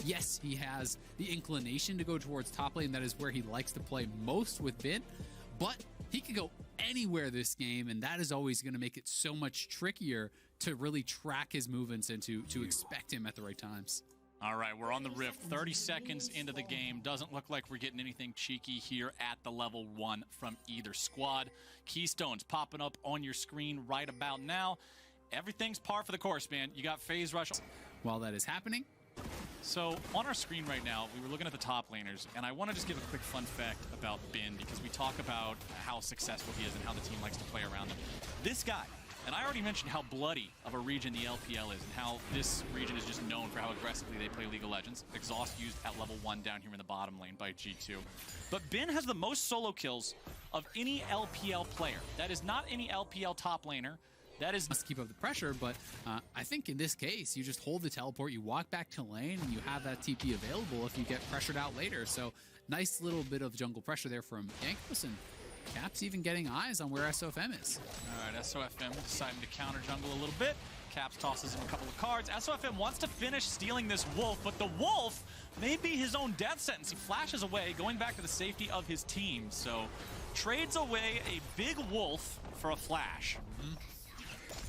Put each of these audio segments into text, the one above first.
Yes, he has the inclination to go towards top lane. That is where he likes to play most with Bin, but he could go anywhere this game, and that is always going to make it so much trickier to really track his movements and to expect him at the right times. All right, we're on the Rift, 30 seconds into the game. Doesn't look like we're getting anything cheeky here at the level 1 from either squad. Keystones popping up on your screen right about now. Everything's par for the course, man. You got Phase Rush. While that is happening, so on our screen right now, we were looking at the top laners, and I want to just give a quick fun fact about Bin, because we talk about how successful he is and how the team likes to play around him. This guy, and I already mentioned how bloody of a region the LPL is and how this region is just known for how aggressively they play League of Legends. Exhaust used at level 1 down here in the bottom lane by G2. But Bin has the most solo kills of any LPL player. That is not any LPL top laner. That is must keep up the pressure, but I think in this case, you just hold the teleport, you walk back to lane, and you have that TP available if you get pressured out later. So nice little bit of jungle pressure there from Jankos, and Caps even getting eyes on where SOFM is. All right, SOFM deciding to counter jungle a little bit. Caps tosses him a couple of cards. SOFM wants to finish stealing this wolf, but the wolf may be his own death sentence. He flashes away, going back to the safety of his team. So trades away a big wolf for a flash.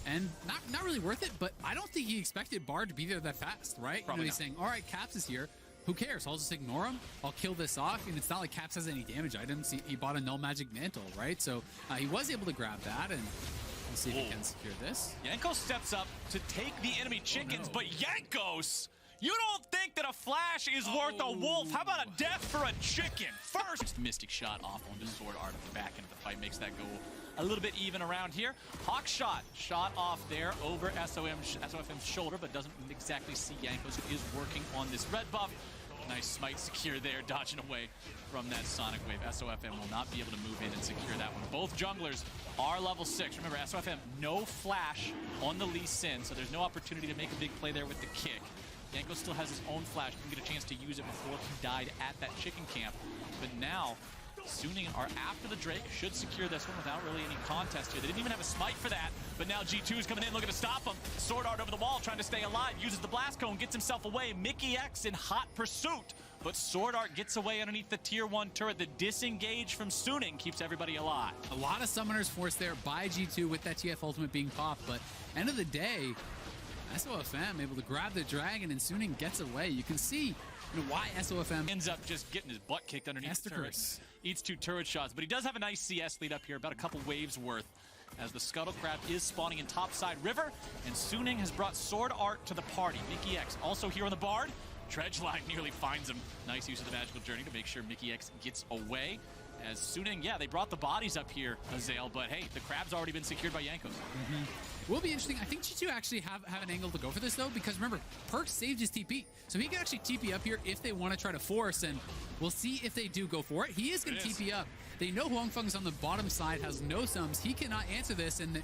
And not really worth it, but I don't think he expected Bard to be there that fast, right? Probably he's saying, all right, Caps is here. Who cares? I'll just ignore him. I'll kill this off. And it's not like Caps has any damage items. He bought a null magic mantle, right? So he was able to grab that, and we'll see if he can secure this. Jankos steps up to take the enemy chickens, but Jankos, you don't think that a flash is worth a wolf? How about a death for a chicken? First, Mystic shot off onto Sword Art at the back end of the fight makes that go a little bit even around here. Hawk shot off there over SOFM's shoulder, but doesn't exactly see Jankos, who is working on this red buff. Nice smite secure there, dodging away from that Sonic Wave. SOFM will not be able to move in and secure that one. Both junglers are level 6. Remember, SOFM, no flash on the Lee Sin, so there's no opportunity to make a big play there with the kick. Jankos still has his own flash, didn't get a chance to use it before he died at that chicken camp. But now, Suning are after the Drake, should secure this one without really any contest here. They didn't even have a smite for that, but now G2 is coming in looking to stop him. Sword Art over the wall, trying to stay alive, uses the blast cone, gets himself away. Mickey X in hot pursuit, but Sword Art gets away underneath the tier 1 turret. The disengage from Suning keeps everybody alive. A lot of summoners forced there by G2 with that TF ultimate being popped, but end of the day, SOFM able to grab the dragon, and Suning gets away. You can see why SOFM ends up just getting his butt kicked underneath the turret. Eats 2 turret shots, but he does have a nice CS lead up here, about a couple waves worth, as the Scuttle Crab is spawning in topside river, and Suning has brought Sword Art to the party. Mickey X also here on the Bard. Dredgeline nearly finds him. Nice use of the Magical Journey to make sure Mickey X gets away. As Suning, yeah, they brought the bodies up here, Azael, but hey, the crab's already been secured by Jankos. It will be interesting. I think G2 actually have an angle to go for this, though, because remember, Perk saved his TP. So he can actually TP up here if they want to try to force, and we'll see if they do go for it. He is going to TP up. They know Huang Feng's on the bottom side, has no sums. He cannot answer this, and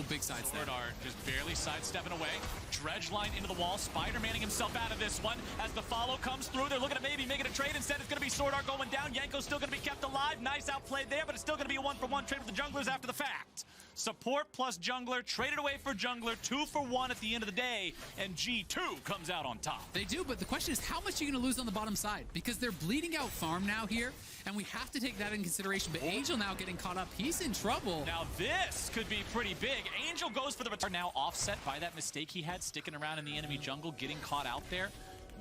big sidestep. Sword Art just barely sidestepping away. Dredgeline into the wall. Spider-Manning himself out of this one. As the follow comes through, they're looking at maybe making a trade. Instead, it's going to be Sword Art going down. Yanko's still going to be kept alive. Nice outplayed there, but it's still going to be a 1-for-1 trade with the junglers after the fact. Support plus jungler, traded away for jungler, 2 for 1 at the end of the day, and G2 comes out on top. They do, but the question is, how much are you going to lose on the bottom side? Because they're bleeding out farm now here, and we have to take that in consideration. But Angel now getting caught up. He's in trouble. Now this could be pretty big. Angel goes for the return, now offset by that mistake he had sticking around in the enemy jungle, getting caught out there.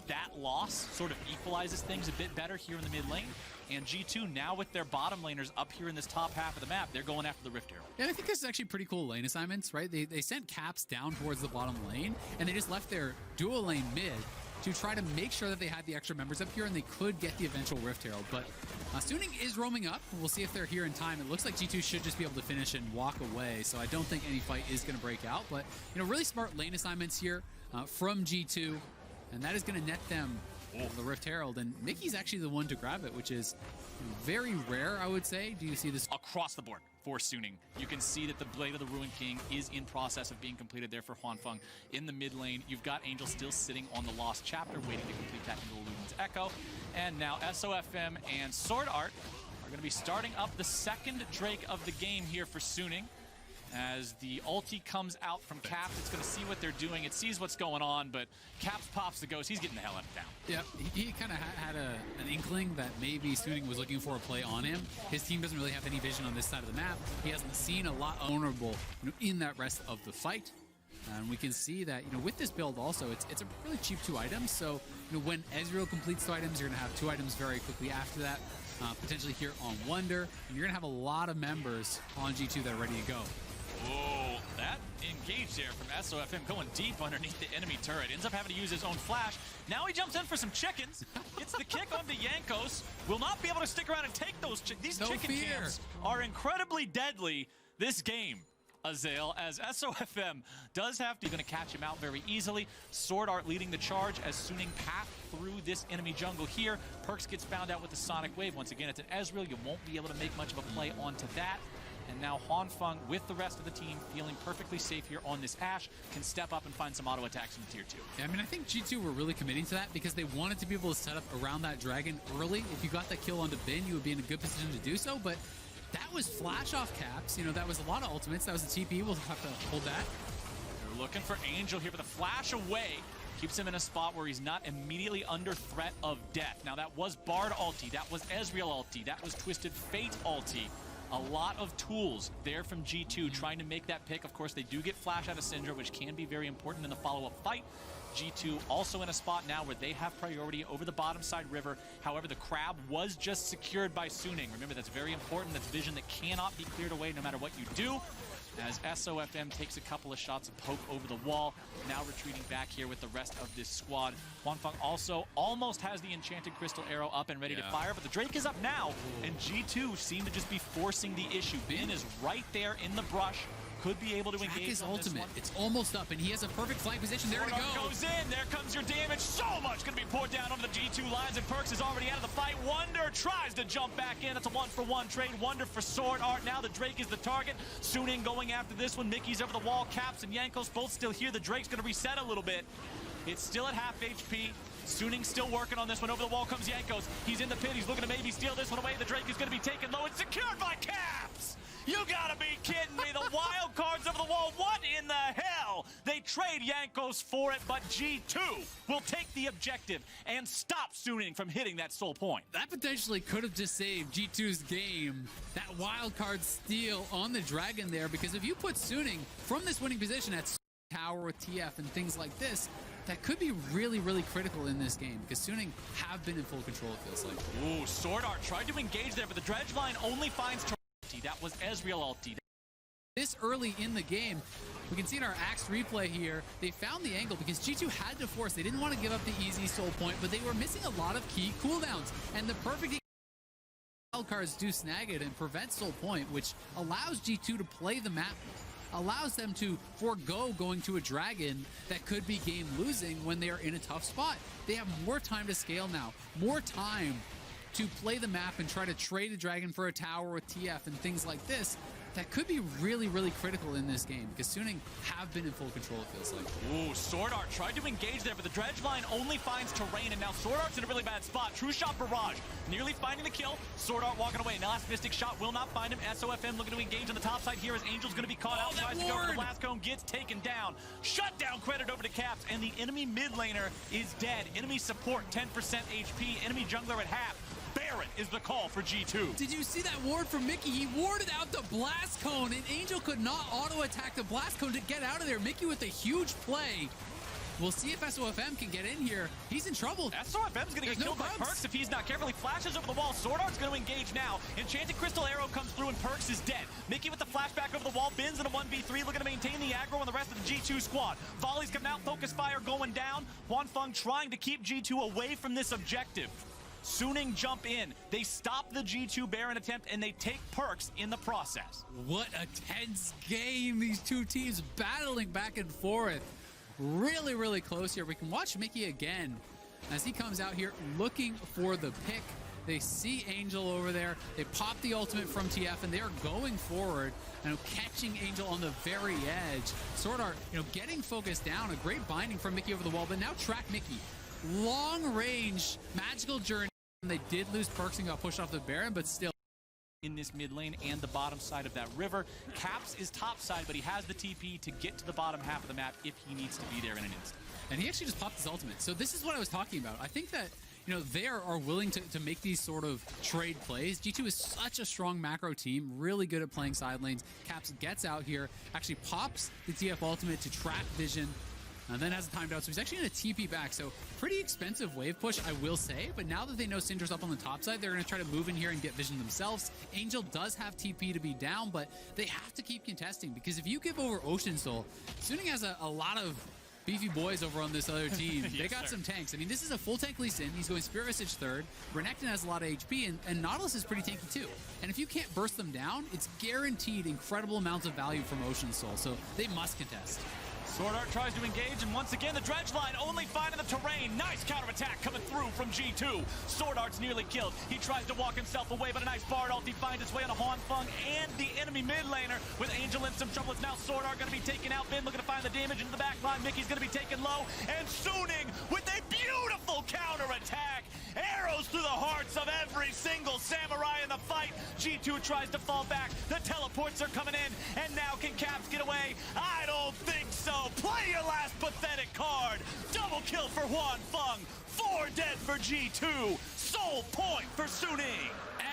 That loss sort of equalizes things a bit better here in the mid lane. And G2 now with their bottom laners up here in this top half of the map, they're going after the Rift Herald. Yeah, I think this is actually pretty cool lane assignments, right? They sent Caps down towards the bottom lane, and they just left their dual lane mid to try to make sure that they had the extra members up here and they could get the eventual Rift Herald. But Suning is roaming up. We'll see if they're here in time. It looks like G2 should just be able to finish and walk away, so I don't think any fight is going to break out. But, really smart lane assignments here from G2, and that is going to net them the Rift Herald, and Mickey's actually the one to grab it, which is very rare, I would say. Do you see this? Across the board for Suning. You can see that the Blade of the Ruined King is in process of being completed there for Huang Feng. In the mid lane, you've got Angel still sitting on the Lost Chapter, waiting to complete that into Luden's Echo. And now SOFM and Sword Art are going to be starting up the second Drake of the game here for Suning. As the ulti comes out from Caps, it's going to see what they're doing. It sees what's going on, but Caps pops the ghost. He's getting the hell out of town. Yeah, he kind of had an inkling that maybe Suning was looking for a play on him. His team doesn't really have any vision on this side of the map. He hasn't seen a lot vulnerable in that rest of the fight. And we can see that, with this build also, it's a really cheap 2 items. So, when Ezreal completes 2 items, you're going to have 2 items very quickly after that. Potentially here on Wonder. And you're going to have a lot of members on G2 that are ready to go. Whoa, that engage there from SOFM going deep underneath the enemy turret. Ends up having to use his own flash. Now he jumps in for some chickens. Gets the kick onto Jankos. Will not be able to stick around and take those These chicken camps are incredibly deadly this game, Azael, as SOFM does have to. Going to catch him out very easily. Sword Art leading the charge as Suning path through this enemy jungle here. Perks gets found out with the Sonic Wave. Once again, it's an Ezreal. You won't be able to make much of a play onto that. And now Hanfeng, with the rest of the team, feeling perfectly safe here on this Ashe, can step up and find some auto attacks in tier 2. Yeah, I think G2 were really committing to that because they wanted to be able to set up around that dragon early. If you got that kill onto Bin, you would be in a good position to do so, but that was flash off Caps. That was a lot of ultimates. That was a TP. We'll have to hold that. They're looking for Angel here, but the flash away keeps him in a spot where he's not immediately under threat of death. Now, that was Bard ulti. That was Ezreal ulti. That was Twisted Fate ulti. A lot of tools there from G2 trying to make that pick. Of course, they do get flash out of Syndra, which can be very important in the follow-up fight. G2 also in a spot now where they have priority over the bottom side river. However, the crab was just secured by Suning. Remember, that's very important. That's vision that cannot be cleared away no matter what you do. As SOFM takes a couple of shots of poke over the wall, now retreating back here with the rest of this squad. Hanfeng also almost has the Enchanted Crystal Arrow up and ready to fire, but the Drake is up now, and G2 seem to just be forcing the issue. Bin is right there in the brush, could be able to engage his on ultimate. This one. It's almost up, and he has a perfect flank position. There to go. Goes in. There comes your damage. So much going to be poured down over the G2 lines, and Perks is already out of the fight. Wonder tries to jump back in. It's a 1-for-1 trade. Wonder for Sword Art. Now the Drake is the target. Suning going after this one. Mickey's over the wall. Caps and Jankos both still here. The Drake's going to reset a little bit. It's still at half HP. Suning still working on this one. Over the wall comes Jankos. He's in the pit. He's looking to maybe steal this one away. The Drake is going to be taken low. It's secured by Caps. You gotta be kidding me. The wild cards over the wall. What in the hell? They trade Jankos for it, but G2 will take the objective and stop Suning from hitting that soul point. That potentially could have just saved G2's game. That wild card steal on the dragon there, because if you put Suning from this winning position at tower with TF and things like this, that could be really, really critical in this game, because Suning have been in full control, it feels like. Ooh, Sword Art tried to engage there, but the dredge line only finds that was Ezreal ulti. This early in the game, we can see in our Axe replay here, they found the angle because G2 had to force. They didn't want to give up the easy soul point, but they were missing a lot of key cooldowns. And the perfect wild cards do snag it and prevent soul point, which allows G2 to play the map, allows them to forego going to a dragon that could be game losing when they are in a tough spot. They have more time to scale now, more time to play the map and try to trade a dragon for a tower with TF and things like this. That could be really, really critical in this game, because Suning have been in full control, it feels like. Ooh, Sword Art tried to engage there, but the dredge line only finds terrain, and now Sword Art's in a really bad spot. True Shot Barrage, nearly finding the kill. Sword Art walking away. Now last Mystic Shot will not find him. SOFM looking to engage on the top side here as Angel's going to be caught out. Tries to go for the blast cone, gets taken down. Shutdown credit over to Caps, and the enemy mid laner is dead. Enemy support 10% HP. Enemy jungler at half. Baron is the call for G2. Did you see that ward from Mickey? He warded out the blast cone, and Angel could not auto-attack the blast cone to get out of there. Mickey with a huge play. We'll see if SOFM can get in here. He's in trouble. SOFM's going to get killed by Perks if he's not careful. He flashes over the wall. Sword Art's going to engage now. Enchanted Crystal Arrow comes through, and Perks is dead. Mickey with the flashback over the wall. Bin's in a 1v3, looking to maintain the aggro on the rest of the G2 squad. Volley's coming out. Focus fire going down. Hanfeng trying to keep G2 away from this objective. Suning jump in. They stop the G2 Baron attempt, and they take Perks in the process. What a tense game. These two teams battling back and forth. Really, really close here. We can watch Mickey again as he comes out here looking for the pick. They see Angel over there. They pop the ultimate from TF, and they are going forward and catching Angel on the very edge. Sword Art, getting focused down. A great binding from Mickey over the wall, but now track Mickey. Long range, magical journey. They did lose Perks and got pushed off the Baron, but still in this mid lane and the bottom side of that river. Caps is top side, but he has the TP to get to the bottom half of the map if he needs to be there in an instant. And he actually just popped his ultimate. So this is what I was talking about. I think that, you know, they are willing to make these sort of trade plays. G2 is such a strong macro team, really good at playing side lanes. Caps gets out here, actually pops the TF ultimate to trap vision, and then has it timed out. So he's actually going to TP back. So pretty expensive wave push, I will say. But now that they know Syndra's up on the top side, they're going to try to move in here and get vision themselves. Angel does have TP to be down, but they have to keep contesting, because if you give over Ocean Soul, Suning has a lot of beefy boys over on this other team. They got some tanks. I mean, this is a full tank Lee Sin. He's going Spirit Visage third. Renekton has a lot of HP, and Nautilus is pretty tanky too. And if you can't burst them down, it's guaranteed incredible amounts of value from Ocean Soul. So they must contest. Sword Art tries to engage, and once again, the dredge line only finding the terrain. Nice counterattack coming through from G2. Sword Art's nearly killed. He tries to walk himself away, but a nice Bard ulti finds its way on a Feng and the enemy mid laner with Angel in some trouble. It's now Sword Art going to be taken out. Bin looking to find the damage into the back line. Mickey's going to be taken low, and Suning with a beautiful counterattack. Arrows through the hearts of every single samurai in the fight. G2 tries to fall back. The teleports are coming in, and now can Caps get away? I don't think so. Play your last pathetic card. Double kill for Feng. 4 dead for G2. Soul point for Suning.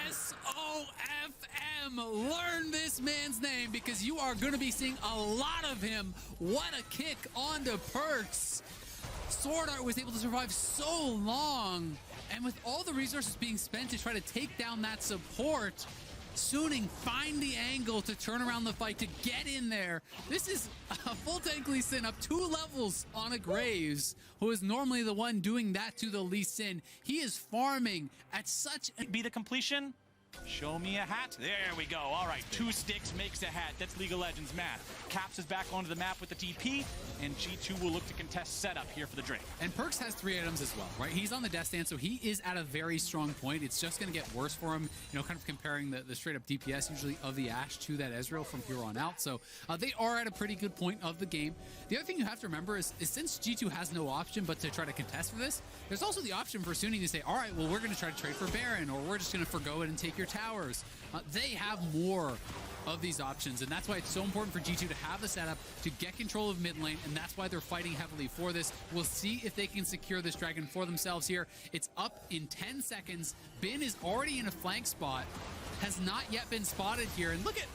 SOFM, learn this man's name, because you are going to be seeing a lot of him. What a kick onto Perks. Sword Art was able to survive so long, and with all the resources being spent to try to take down that support, Suning find the angle to turn around the fight, to get in there. This is a full tank Lee Sin up 2 levels on a Graves, who is normally the one doing that to the Lee Sin. He is farming at such a... Be the completion? Show me a hat. There we go. All right, 2 sticks makes a hat. That's League of Legends math. Caps is back onto the map with the TP, and G2 will look to contest setup here for the Drake. And Perks has 3 items as well, right? He's on the death stand, so he is at a very strong point. It's just going to get worse for him, you know, kind of comparing the straight up DPS usually of the Ashe to that Ezreal from here on out. So they are at a pretty good point of the game. The other thing you have to remember is since G2 has no option but to try to contest for this, there's also the option for Suning to say, all right, well, we're going to try to trade for Baron, or we're just going to forgo it and take your towers. They have more of these options, and that's why it's so important for G2 to have the setup to get control of mid lane, and that's why they're fighting heavily for this. We'll see if they can secure this dragon for themselves here. It's up in 10 seconds. Bin is already in a flank spot, has not yet been spotted here, and look at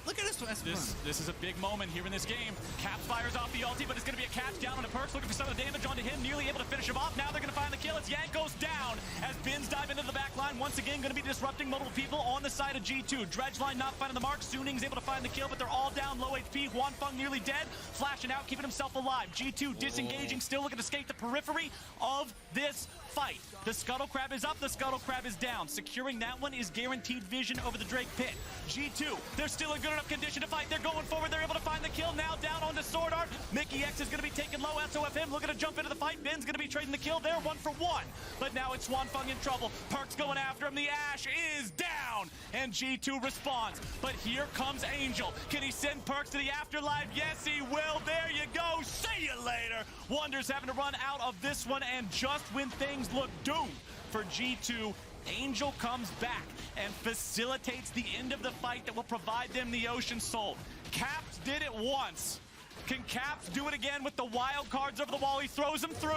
this is a big moment here in this game. Caps fires off the ulti, but it's going to be a catch down onto Perks, looking for some of the damage onto him, nearly able to finish him off. Now they're going to find the kill. It's Yanko's down as Bins dive into the back line. Once again, going to be disrupting multiple people on the side of G2. Dredge line not finding the mark. Suning's able to find the kill, but they're all down, low HP. Feng nearly dead, flashing out, keeping himself alive. G2 disengaging, still looking to escape the periphery of this fight. The Scuttle Crab is up, the Scuttle Crab is down. Securing that one is guaranteed vision over the Drake pit. G2, they're still in good enough condition to fight. They're going forward, they're able to find the kill. Now down onto Sword Art. Mickey X is going to be taken low. SOFM looking to jump into the fight. Ben's going to be trading the kill there, 1 for 1. But now it's Feng in trouble. Perks going after him. The Ashe is down, and G2 responds. But here comes Angel. Can he send Perks to the afterlife? Yes, he will. There you go. See you later. Wonder's having to run out of this one, and just when things look doomed for G2, Angel comes back and facilitates the end of the fight that will provide them the Ocean Soul. Caps did it once. Can Caps do it again with the wild cards over the wall? He throws them through.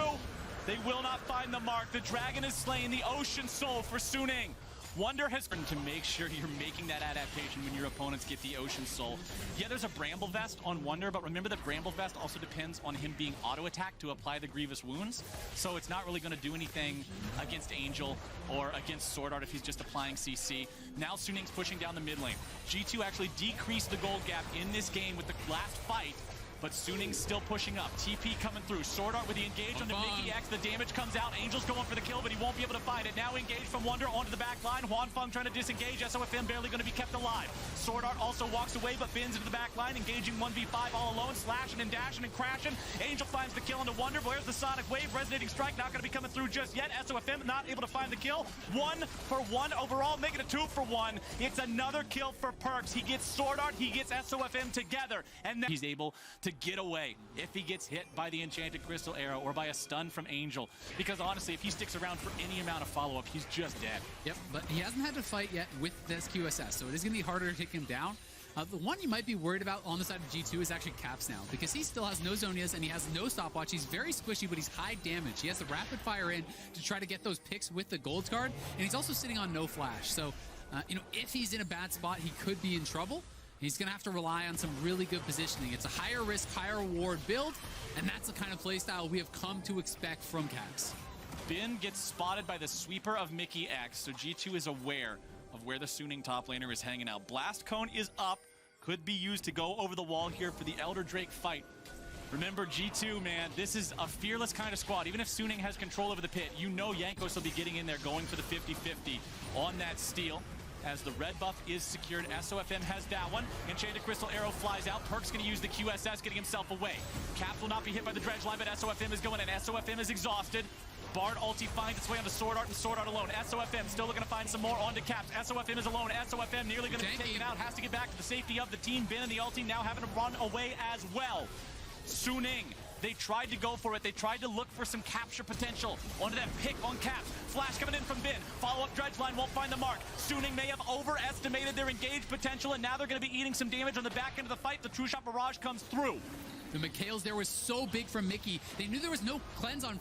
They will not find the mark. The dragon is slain. The Ocean Soul for Suning. Wonder has to make sure you're making that adaptation when your opponents get the Ocean Soul. Yeah, there's a Bramble Vest on Wonder, but remember that Bramble Vest also depends on him being auto-attacked to apply the Grievous Wounds, so it's not really going to do anything against Angel or against Sword Art if he's just applying CC. Now Suning's pushing down the mid lane. G2 actually decreased the gold gap in this game with the last fight, but Suning's still pushing up. TP coming through. Sword Art with the engage on the Mickey X. The damage comes out. Angel's going for the kill, but he won't be able to find it. Now engaged from Wonder onto the back line. Feng trying to disengage. SOFM barely going to be kept alive. Sword Art also walks away, but bins into the back line, engaging 1v5 all alone, slashing and dashing and crashing. Angel finds the kill into Wonder. Where's the Sonic Wave? Resonating Strike not going to be coming through just yet. SOFM not able to find the kill. 1 for 1 overall, making it 2 for 1. It's another kill for Perks. He gets Sword Art, he gets SOFM together, and then he's able to to get away if he gets hit by the Enchanted Crystal Arrow or by a stun from Angel. Because honestly, if he sticks around for any amount of follow-up, he's just dead. Yep, but he hasn't had to fight yet with this QSS, so it is going to be harder to take him down. The one you might be worried about on the side of G2 is actually Caps now, because he still has no Zonias and he has no stopwatch. He's very squishy, but he's high damage. He has the rapid fire in to try to get those picks with the gold card, and he's also sitting on no flash. So, if he's in a bad spot, he could be in trouble. He's going to have to rely on some really good positioning. It's a higher risk, higher reward build, and that's the kind of playstyle we have come to expect from Caps. Bin gets spotted by the sweeper of Mickey X, so G2 is aware of where the Suning top laner is hanging out. Blast Cone is up. Could be used to go over the wall here for the Elder Drake fight. Remember, G2, man, this is a fearless kind of squad. Even if Suning has control over the pit, you know Jankos will be getting in there, going for the 50-50 on that steal. As the red buff is secured, SOFM has that one. Enchanted Crystal Arrow flies out. Perk's going to use the QSS, getting himself away. Caps will not be hit by the dredge line, but SOFM is going in. SOFM is exhausted. Bard ulti finds its way on the Sword Art, and Sword Art alone. SOFM still looking to find some more onto Caps. SOFM is alone. SOFM nearly going to be taken out. Has to get back to the safety of the team. Bin and the ulti now having to run away as well. Suning, they tried to go for it. They tried to look for some capture potential onto that pick on Caps. Flash coming in from Bin. Follow-up dredge line won't find the mark. Suning may have overestimated their engaged potential, and now they're going to be eating some damage on the back end of the fight. The True Shot Barrage comes through. The Mikhails there was so big from Mickey. They knew there was no cleanse on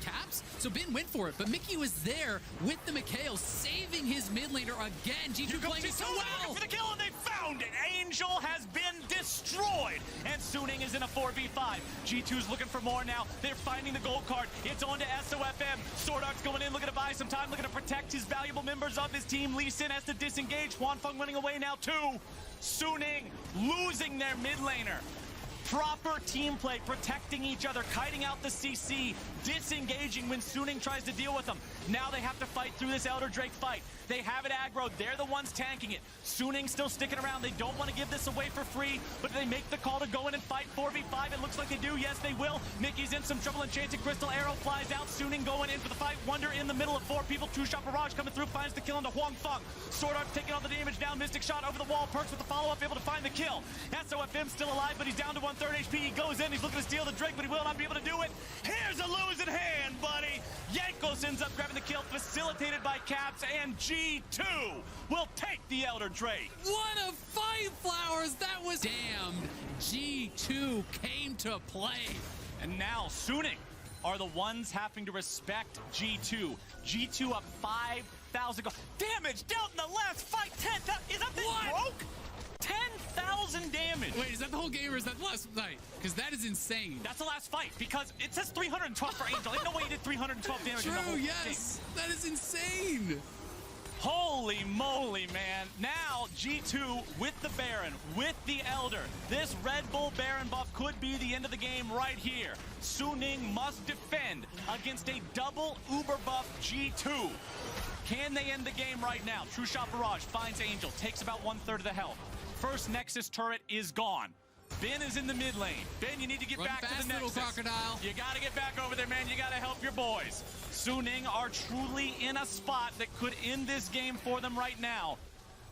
Caps, so Bin went for it. But Mickey was there with the Mikhails, saving his mid laner again. G2 playing it so well. For the kill, and they found it. Angel has been destroyed, and Suning is in a 4v5. G2's looking for more now. They're finding the gold card. It's on to SOFM. Sword Art's going in, looking to buy some time, looking to protect his valuable members of his team. Lee Sin has to disengage. Huanfeng running away now too. Suning losing their mid laner. Proper team play, protecting each other, kiting out the CC, disengaging when Suning tries to deal with them. Now they have to fight through this Elder Drake fight. They have it aggroed. They're the ones tanking it. Suning still sticking around. They don't want to give this away for free, but they make the call to go in and fight 4v5. It looks like they do. Yes, they will. Mickey's in some trouble. Enchanted Crystal Arrow flies out. Suning going in for the fight. Wonder in the middle of four people. True Shot Barrage coming through, finds the kill into Huanfeng. Sword Art's taking all the damage down. Mystic Shot over the wall. Perks with the follow-up, able to find the kill. SOFM still alive, but he's down to 1/3 HP. He goes in. He's looking to steal the Drake, but he will not be able to do it. Here's a losing hand, buddy. Jankos ends up grabbing the kill, facilitated by Caps, and G2 will take the Elder Drake. What a fight, Flowers! That was damned. G2 came to play. And now Suning are the ones having to respect G2. G2 up 5,000 damage dealt in the last fight. 10,000. Is that thing broke? 10,000 damage. Wait, is that the whole game or is that the last fight? Because that is insane. That's the last fight because it says 312 for Angel. Ain't no way he did 312 damage in the whole yes. game. That is insane. Holy moly, man. Now, G2 with the Baron, with the Elder. This Red Bull Baron buff could be the end of the game right here. Suning must defend against a double Uber buff G2. Can they end the game right now? True Shot Barrage finds Angel, takes about 1/3 of the health. First Nexus turret is gone. Ben is in the mid lane. Ben, you need to get back to the Nexus. Crocodile. You got to get back over there, man. You got to help your boys. Suning are truly in a spot that could end this game for them right now.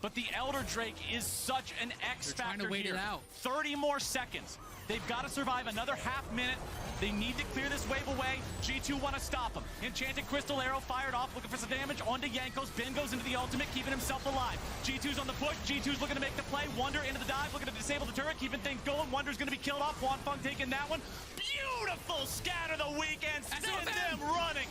But the Elder Drake is such an X factor trying to wait here. it out. 30 more seconds. They've got to survive another half minute. They need to clear this wave away. G2 want to stop them. Enchanted Crystal Arrow fired off, looking for some damage onto Jankos. Ben goes into the ultimate, keeping himself alive. G2's on the push. G2's looking to make the play. Wonder into the dive, looking to disable the turret, keeping things going. Wonder's going to be killed off. Huanfeng taking that one. Beautiful scatter the weekend. Send them running.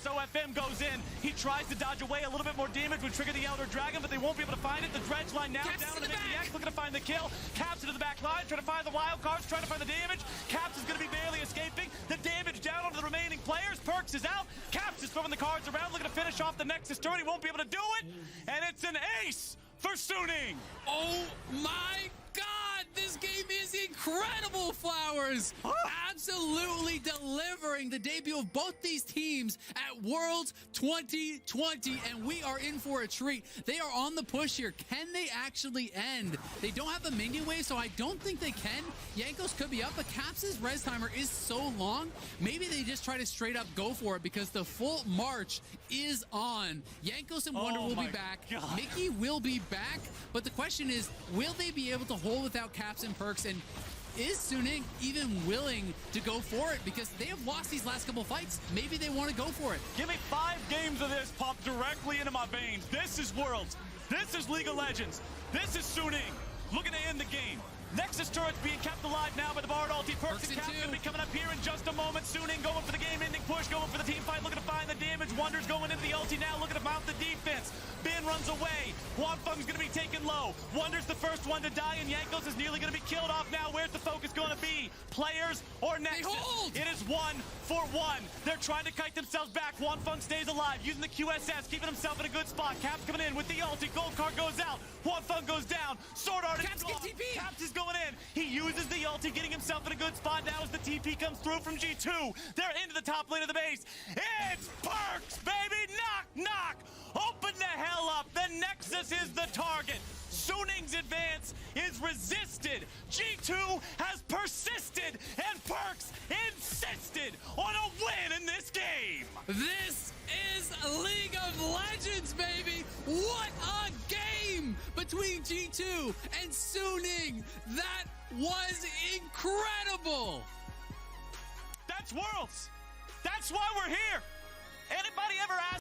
SOFM goes in. He tries to dodge away. A little bit more damage would trigger the Elder Dragon, but they won't be able to find it. The dredge line now Caps down to to the Mickey back. X, looking to find the kill. Caps into the back line, trying to find the wild cards, trying to find the damage. Caps is going to be barely escaping. The damage down onto the remaining players. Perks is out. Caps is throwing the cards around, looking to finish off the Nexus turret. He won't be able to do it. And it's an ace for Suning. Oh my God, this game is incredible, Flowers. Absolutely delivering the debut of both these teams at Worlds 2020, and we are in for a treat. They are on the push here. Can they actually end? They don't have the minion wave, so I don't think they can. Jankos could be up, but Caps' res timer is so long. Maybe they just try to straight up go for it because the full march is on. Jankos and Wonder will be back. God. Mickey will be back, but the question is, will they be able to hold without Caps and Perks? And is Suning even willing to go for it? Because they have lost these last couple fights. Maybe they want to go for it. Give me 5 games of this pumped directly into my veins. This is Worlds. This is League of Legends. This is Suning looking to end the game. Nexus turret's being kept alive now by the Bard ulti. Perks and Cap's going to be coming up here in just a moment. Suning going for the game-ending push, going for the team fight, looking to find the damage. Wonder's going into the ulti now, looking to mount the defense. Bin runs away. Huanfeng's going to be taken low. Wonder's the first one to die, and Jankos is nearly going to be killed off now. Where's the focus going to be? Players or Nexus? It is 1-for-1. They're trying to kite themselves back. Huanfeng stays alive, using the QSS, keeping himself in a good spot. Cap's coming in with the ulti. Gold card goes out. Huanfeng goes down. Sword Art is gone. Caps is going in. He uses the ulti, getting himself in a good spot. Now as the TP comes through from G2, they're into the top lane of the base. It's Perks, baby! Knock, knock! Open the hell up! The Nexus is the target. Suning's advance is resisted. G2 has persisted, and Perks insisted on a win in this game. This is League of Legends, baby! What a game between G2 and Suning! That was incredible! That's Worlds. That's why we're here. Anybody ever ask